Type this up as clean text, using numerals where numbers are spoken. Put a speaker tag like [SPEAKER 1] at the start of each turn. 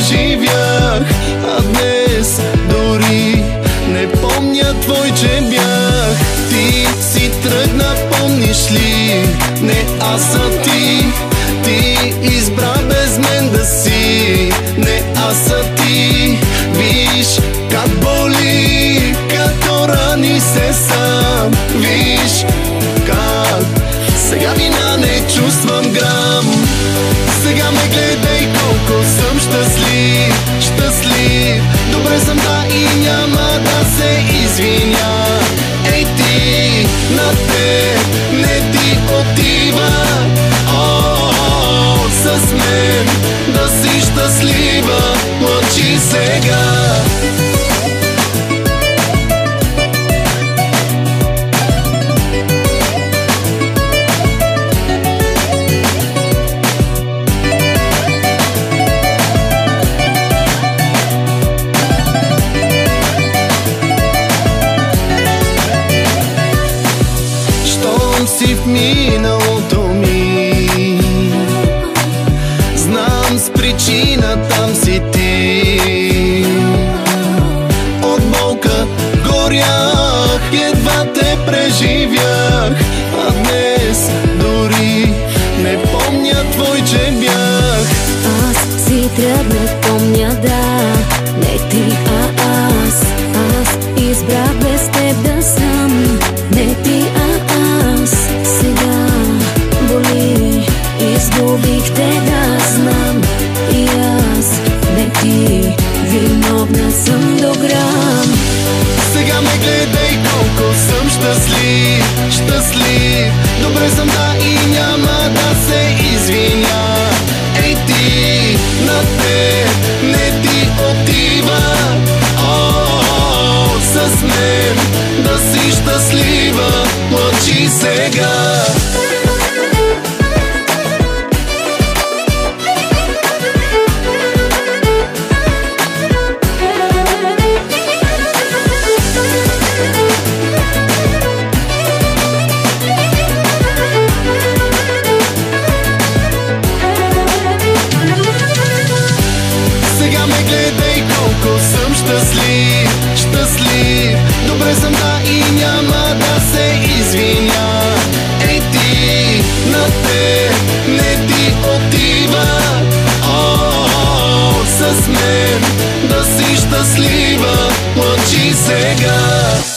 [SPEAKER 1] преживях, а днес дори не помня твой, че бях. Ти си тръгна, помниш ли? Не, аз а ти. Ти избра без мен да си. Не, аз а ти. Виж как боли, като рани се сам. Виж как сега вина не чувствам грам. Сега ме гледай колко съм щастлив, щастлив. Добре съм, да, и няма да се извиня. Ей ти, на теб не ти отива. О, с мен да си щастлива, плачи сега. Си в миналото ми, знам с причина там си ти. От болка горях, едва те преживях, а днес дори не помня твой, че бях.
[SPEAKER 2] Аз си тръгнах, помня, да, не ти, а аз. Аз избрах без теб да съм, не ти, а аз. Сега боли, изгубих те, да знам. И аз, не ти, виновна съм до грам.
[SPEAKER 1] Сега ме гледай колко съм щастлив, щастлив. Добре съм, да, и няма да се извиня. Ей ти, на теб не ти отива. О, с мен да си щастлива, плачи сега. Сега ме гледай колко съм щастлив, щастлив. Добре съм, да, и няма да се извиня. Ей ти, на теб не ти отива. О, с мен да си щастлива, плачи сега.